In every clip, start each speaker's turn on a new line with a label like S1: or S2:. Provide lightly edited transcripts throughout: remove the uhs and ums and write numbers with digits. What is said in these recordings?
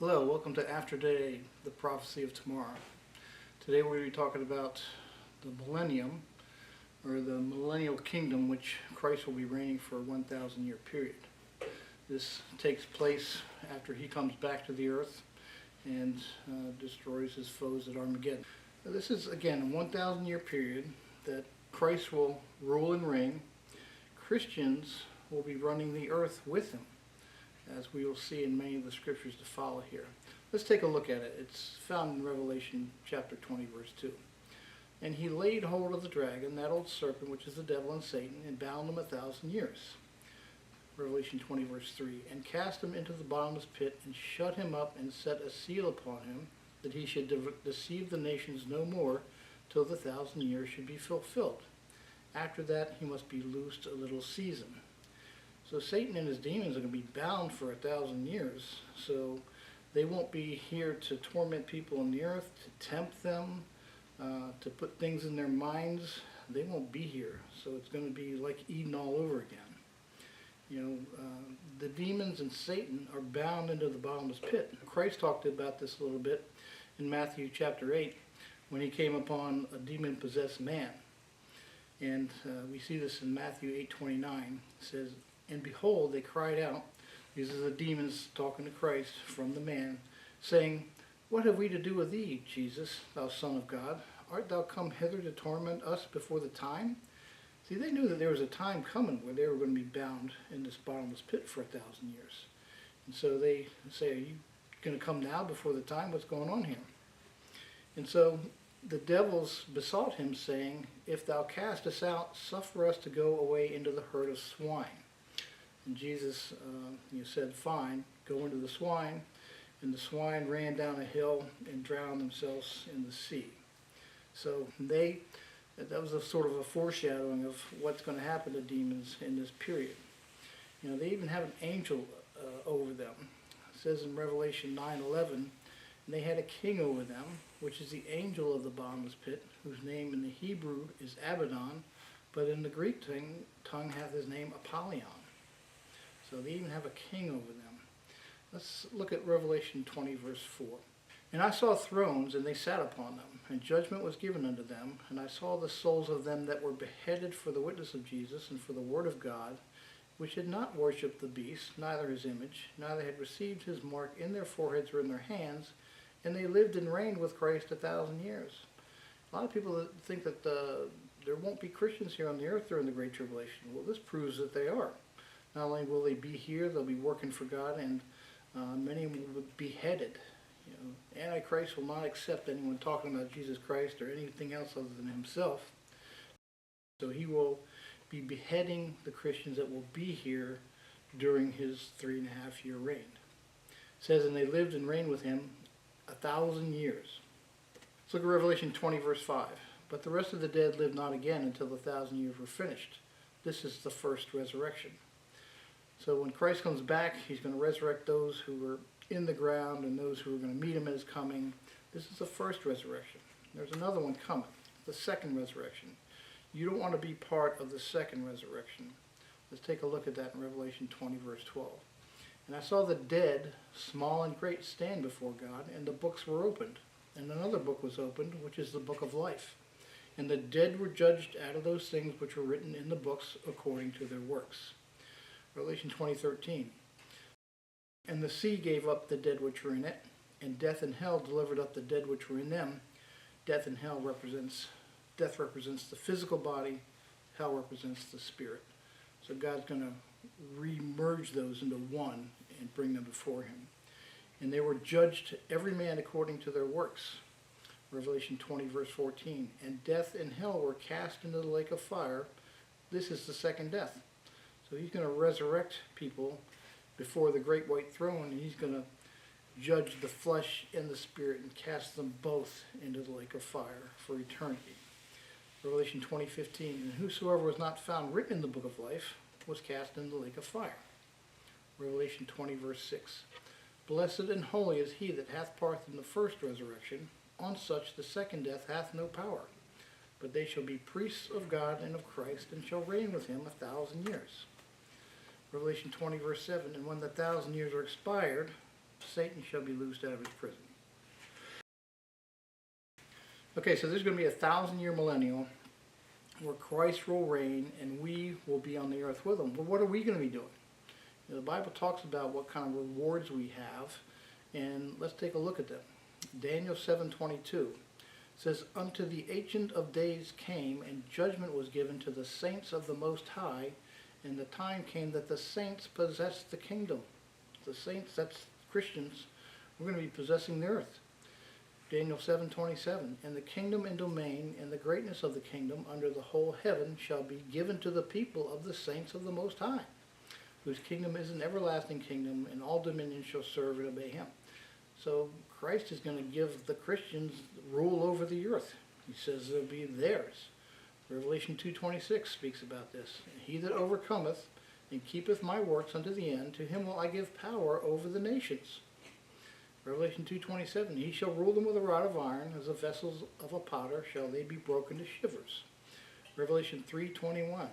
S1: Hello, welcome to After Day, the Prophecy of Tomorrow. Today we're going to be talking about the Millennium, or the Millennial Kingdom, which Christ will be reigning for a 1,000-year period. This takes place after he comes back to the earth and destroys his foes at Armageddon. Now, this is, again, a 1,000-year period that Christ will rule and reign. Christians will be running the earth with him, as we will see in many of the scriptures to follow here. Let's take a look at it. It's found in Revelation chapter 20, verse 2. And he laid hold of the dragon, that old serpent, which is the devil and Satan, and bound him 1,000 years. Revelation 20, verse 3. And cast him into the bottomless pit, and shut him up, and set a seal upon him, that he should deceive the nations no more, till the 1,000 years should be fulfilled. After that he must be loosed a little season. So Satan and his demons are going to be bound for 1,000 years. So they won't be here to torment people on the earth, to tempt them, to put things in their minds. They won't be here. So it's going to be like Eden all over again. The demons and Satan are bound into the bottomless pit. Christ talked about this a little bit in Matthew chapter 8 when he came upon a demon-possessed man. And we see this in Matthew 8:29. It says, and behold, they cried out, these are the demons talking to Christ from the man, saying, what have we to do with thee, Jesus, thou Son of God? Art thou come hither to torment us before the time? See, they knew that there was a time coming where they were going to be bound in this bottomless pit for 1,000 years. And so they say, are you going to come now before the time? What's going on here? And so the devils besought him, saying, if thou cast us out, suffer us to go away into the herd of swine. And Jesus said, fine, go into the swine. And the swine ran down a hill and drowned themselves in the sea. So that was a sort of a foreshadowing of what's going to happen to demons in this period. They even have an angel over them. It says in Revelation 9:11, and they had a king over them, which is the angel of the bottomless pit, whose name in the Hebrew is Abaddon, but in the Greek tongue hath his name Apollyon. So they even have a king over them. Let's look at Revelation 20, verse 4. And I saw thrones, and they sat upon them, and judgment was given unto them. And I saw the souls of them that were beheaded for the witness of Jesus and for the word of God, which had not worshipped the beast, neither his image, neither had received his mark in their foreheads or in their hands, and they lived and reigned with Christ 1,000 years. A lot of people think that there won't be Christians here on the earth during the Great Tribulation. Well, this proves that they are. Not only will they be here, they'll be working for God, and many of them will be beheaded. Antichrist will not accept anyone talking about Jesus Christ or anything else other than himself. So he will be beheading the Christians that will be here during his 3.5-year reign. It says, and they lived and reigned with him 1,000 years. Let's look at Revelation 20, verse 5. But the rest of the dead lived not again until the 1,000 years were finished. This is the first resurrection. So when Christ comes back, he's going to resurrect those who were in the ground and those who are going to meet him at his coming. This is the first resurrection. There's another one coming, the second resurrection. You don't want to be part of the second resurrection. Let's take a look at that in Revelation 20, verse 12. And I saw the dead, small and great, stand before God, and the books were opened. And another book was opened, which is the book of life. And the dead were judged out of those things which were written in the books according to their works. Revelation 20:13. And the sea gave up the dead which were in it, and death and hell delivered up the dead which were in them. Death represents the physical body, hell represents the spirit. So God's going to re-merge those into one and bring them before him. And they were judged every man according to their works. Revelation 20, verse 14. And death and hell were cast into the lake of fire. This is the second death. So he's going to resurrect people before the great white throne, and he's going to judge the flesh and the spirit and cast them both into the lake of fire for eternity. Revelation 20:15. And whosoever was not found written in the book of life was cast into the lake of fire. Revelation 20, verse 6. Blessed and holy is he that hath part in the first resurrection. On such the second death hath no power. But they shall be priests of God and of Christ, and shall reign with him 1,000 years. Revelation 20, verse 7. And when the 1,000 years are expired, Satan shall be loosed out of his prison. Okay, so there's going to be a 1,000-year millennial where Christ will reign and we will be on the earth with him. Well, what are we going to be doing? The Bible talks about what kind of rewards we have, and let's take a look at them. Daniel 7:22 says, "Unto the Ancient of Days came, and judgment was given to the saints of the Most High, and the time came that the saints possessed the kingdom." The saints, that's Christians, we're going to be possessing the earth. Daniel 7:27, "And the kingdom and domain and the greatness of the kingdom under the whole heaven shall be given to the people of the saints of the Most High, whose kingdom is an everlasting kingdom, and all dominions shall serve and obey him." So Christ is going to give the Christians rule over the earth. He says it'll be theirs. Revelation 2:26 speaks about this. "He that overcometh and keepeth my works unto the end, to him will I give power over the nations." Revelation 2:27, "He shall rule them with a rod of iron, as the vessels of a potter shall they be broken to shivers." Revelation 3:21,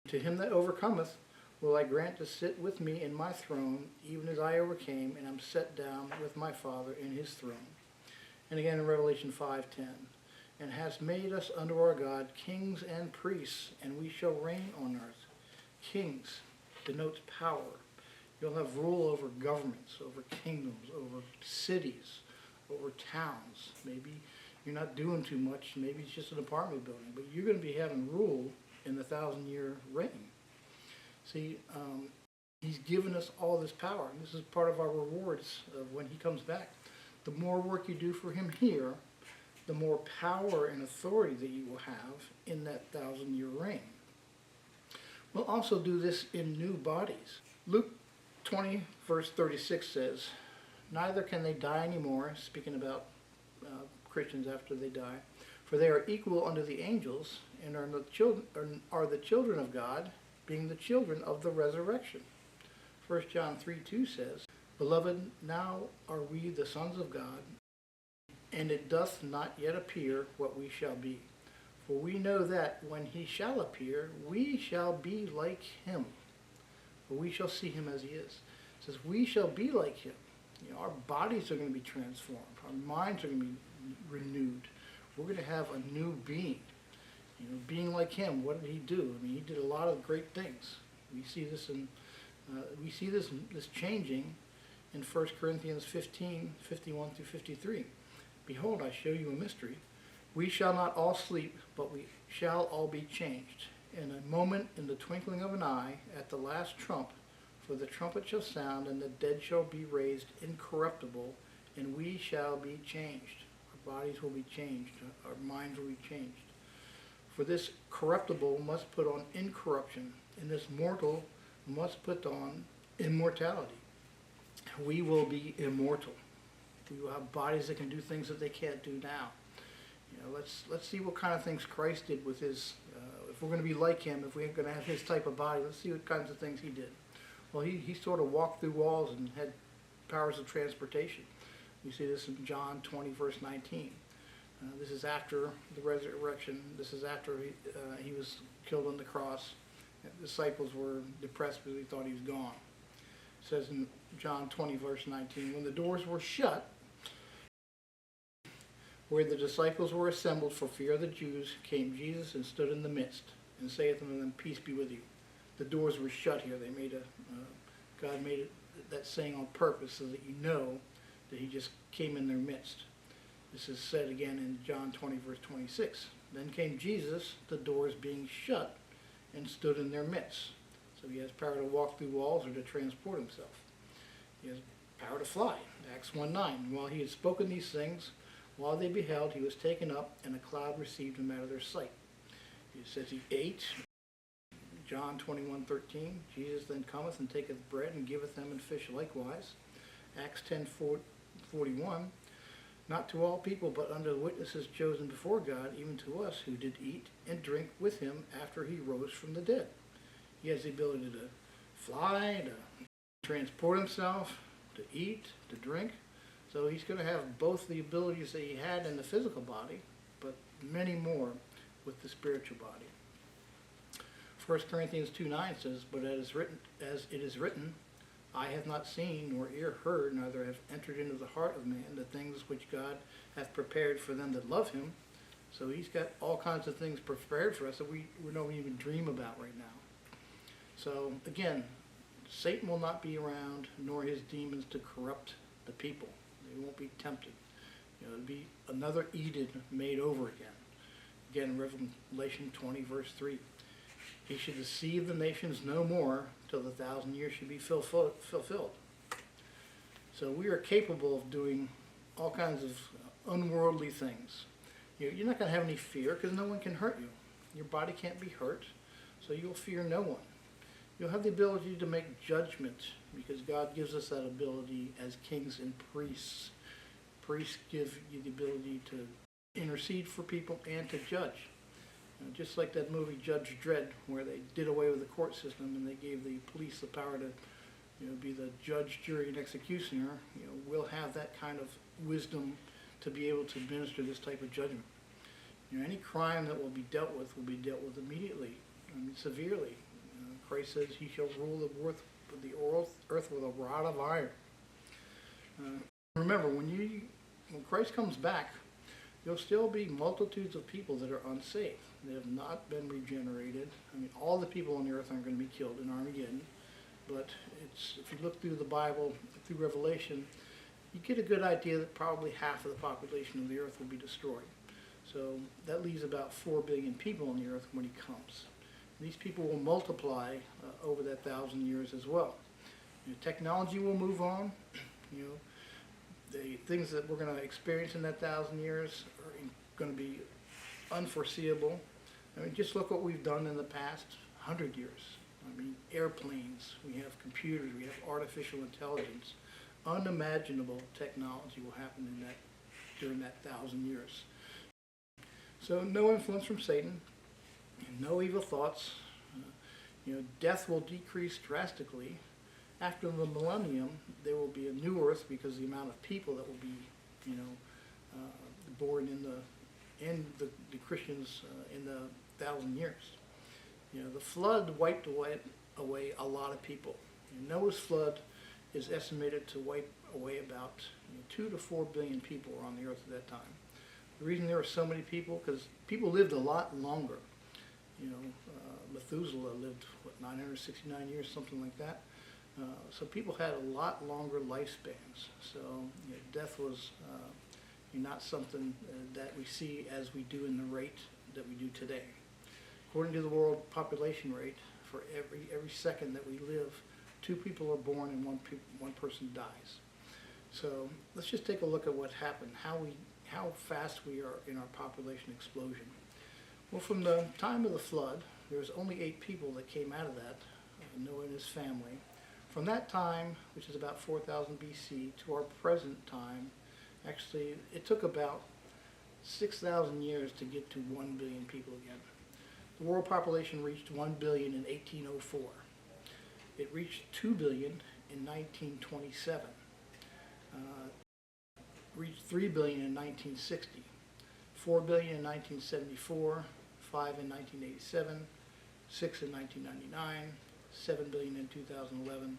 S1: "To him that overcometh will I grant to sit with me in my throne, even as I overcame, and am set down with my Father in his throne." And again in Revelation 5:10, "And hast made us unto our God kings and priests, and we shall reign on earth." Kings denotes power. You'll have rule over governments, over kingdoms, over cities, over towns. Maybe you're not doing too much, maybe it's just an apartment building, but you're going to be having rule in the 1,000-year reign. See, he's given us all this power. And this is part of our rewards of when he comes back. The more work you do for him here, the more power and authority that you will have in that 1,000-year reign. We'll also do this in new bodies. Luke 20, verse 36 says, "Neither can they die anymore," speaking about Christians after they die, "for they are equal unto the angels, and are the children of God, being the children of the resurrection." 1 John 3:2 says, "Beloved, now are we the sons of God, and it doth not yet appear what we shall be. For we know that when he shall appear, we shall be like him. For we shall see him as he is." It says we shall be like him. Our bodies are going to be transformed. Our minds are going to be renewed. We're going to have a new being. Being like him. What did he do? I mean, he did a lot of great things. We see this this changing in 1 Corinthians 15:51 through 53. "Behold, I show you a mystery. We shall not all sleep, but we shall all be changed. In a moment, in the twinkling of an eye, at the last trump, for the trumpet shall sound, and the dead shall be raised incorruptible, and we shall be changed." Our bodies will be changed. Our minds will be changed. "For this corruptible must put on incorruption, and this mortal must put on immortality." We will be immortal. We will have bodies that can do things that they can't do now. Let's see what kind of things Christ did with his, if we're going to be like him, if we're going to have his type of body, let's see what kinds of things he did. Well, he sort of walked through walls and had powers of transportation. We see this in John 20, verse 19. This is after the resurrection. This is after he was killed on the cross. The disciples were depressed because they thought he was gone. It says in John 20, verse 19, "When the doors were shut, where the disciples were assembled for fear of the Jews, came Jesus and stood in the midst, and saith unto them, Peace be with you." The doors were shut here. They made God made that saying on purpose so that you know that he just came in their midst. This is said again in John 20, verse 26. "Then came Jesus, the doors being shut, and stood in their midst." So he has power to walk through walls or to transport himself. He has power to fly. Acts 1:9. "While he had spoken these things, while they beheld, he was taken up, and a cloud received him out of their sight." It says he ate. John 21:13. "Jesus then cometh and taketh bread and giveth them and fish likewise." Acts 10:41. "Not to all people, but unto the witnesses chosen before God, even to us who did eat and drink with him after he rose from the dead." He has the ability to fly, to transport himself, to eat, to drink. So he's going to have both the abilities that he had in the physical body, but many more with the spiritual body. 1 Corinthians 2:9 says, "But as it is written, eye hath not seen, nor ear heard, neither have entered into the heart of man the things which God hath prepared for them that love him. So he's got all kinds of things prepared for us that we don't even dream about right now. So again, Satan will not be around, nor his demons to corrupt the people. They won't be tempted. It'll be another Eden made over again. Again, Revelation 20, verse 3. He should deceive the nations no more till the 1,000 years should be fulfilled. So we are capable of doing all kinds of unworldly things. You're not going to have any fear because no one can hurt you. Your body can't be hurt, so you'll fear no one. You'll have the ability to make judgment because God gives us that ability as kings and priests. Priests give you the ability to intercede for people and to judge. Just like that movie Judge Dredd, where they did away with the court system and they gave the police the power to be the judge, jury, and executioner. We'll have that kind of wisdom to be able to administer this type of judgment. Any crime that will be dealt with immediately, severely. Christ says he shall rule the earth with a rod of iron. Remember, when Christ comes back, there'll still be multitudes of people that are unsaved. They have not been regenerated. All the people on the earth aren't going to be killed in Armageddon, but if you look through the Bible, through Revelation, you get a good idea that probably half of the population of the earth will be destroyed. So that leaves about 4 billion people on the earth when he comes. These people will multiply over that 1,000 years as well. Technology will move on. The things that we're going to experience in that 1,000 years are going to be unforeseeable. Just look what we've done in the past 100 years. Airplanes, we have computers, we have artificial intelligence. Unimaginable technology will happen during that 1,000 years. So no influence from Satan, no evil thoughts. Death will decrease drastically. After the millennium, there will be a new earth because the amount of people that will be, born in the Christians in the 1,000 years. The flood wiped away a lot of people. Noah's flood is estimated to wipe away about 2 to 4 billion people were on the earth at that time. The reason there were so many people, because people lived a lot longer. Methuselah lived, 969 years, something like that. So people had a lot longer lifespans. So death was not something that we see as we do in the rate that we do today. According to the world population rate, for every second that we live, 2 people are born and one person dies. So let's just take a look at what happened, how fast we are in our population explosion. Well, from the time of the flood, there was only 8 people that came out of that, Noah and his family. From that time, which is about 4000 BC, to our present time, actually it took about 6,000 years to get to 1 billion people again. The world population reached 1 billion in 1804. It reached 2 billion in 1927. Reached 3 billion in 1960. 4 billion in 1974. 5 in 1987. 6 in 1999. 7 billion in 2011.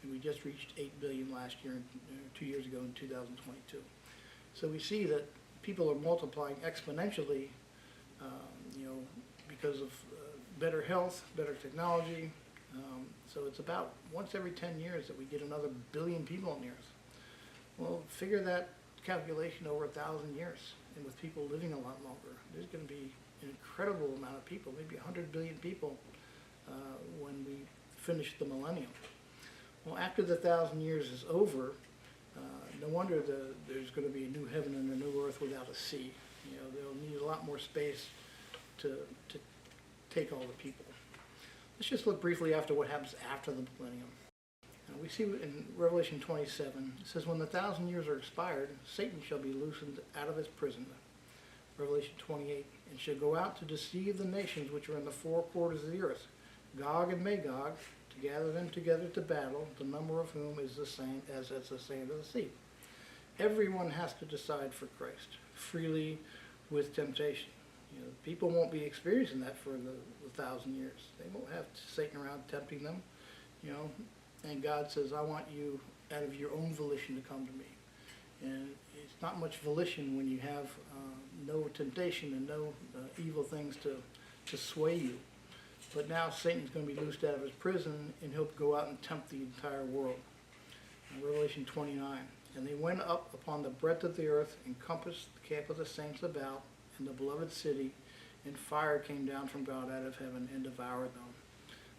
S1: And we just reached 8 billion last year, 2 years ago in 2022. So we see that people are multiplying exponentially, because of better health, better technology. So it's about once every 10 years that we get another billion people on the earth. Well, figure that calculation over 1,000 years, and with people living a lot longer, there's going to be an incredible amount of people, maybe 100 billion people when we finish the millennium. Well, after the 1,000 years is over, no wonder there's going to be a new heaven and a new earth without a sea. They'll need a lot more space to take all the people. Let's just look briefly after what happens after the millennium. We see in Revelation 27, it says, when the 1,000 years are expired, Satan shall be loosened out of his prison. Revelation 28, and shall go out to deceive the nations which are in the 4 quarters of the earth, Gog and Magog, to gather them together to battle, the number of whom is the same as the sand of the sea. Everyone has to decide for Christ, freely, with temptation. People won't be experiencing that for the 1,000 years. They won't have Satan around tempting them. And God says, I want you out of your own volition to come to me. And it's not much volition when you have no temptation and no evil things to sway you. But now Satan's going to be loosed out of his prison, and he'll go out and tempt the entire world. Revelation 29. And they went up upon the breadth of the earth, encompassed the camp of the saints about, and the beloved city, and fire came down from God out of heaven and devoured them.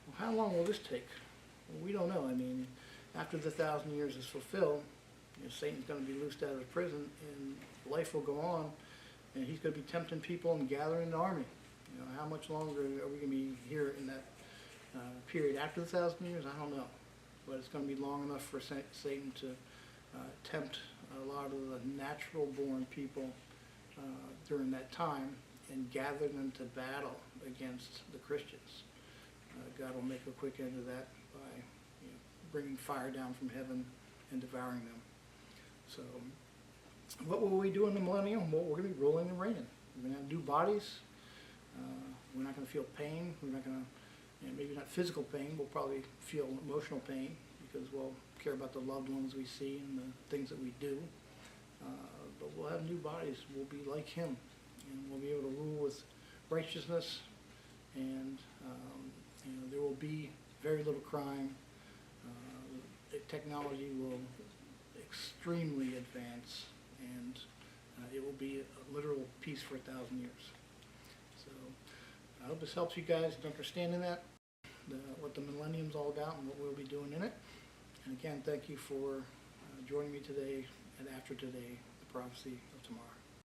S1: Well, how long will this take? Well, we don't know. I mean, after the 1,000 years is fulfilled, Satan's going to be loosed out of his prison, and life will go on, and he's going to be tempting people and gathering an army. How much longer are we going to be here in that period after the 1,000 years? I don't know. But it's going to be long enough for Satan to tempt a lot of the natural-born people during that time and gather them to battle against the Christians. God will make a quick end of that by bringing fire down from heaven and devouring them. So what will we do in the millennium? Well, we're going to be ruling and reigning. We're going to have new bodies. We're not going to feel pain. We're not going to, maybe not physical pain. We'll probably feel emotional pain because we'll care about the loved ones we see and the things that we do. But we'll have new bodies. We'll be like him. And we'll be able to rule with righteousness. And there will be very little crime. Technology will extremely advance, and it will be a literal peace for 1,000 years. So I hope this helps you guys in understanding that, what the Millennium's all about and what we'll be doing in it. And again, thank you for joining me today and after today, the prophecy of tomorrow.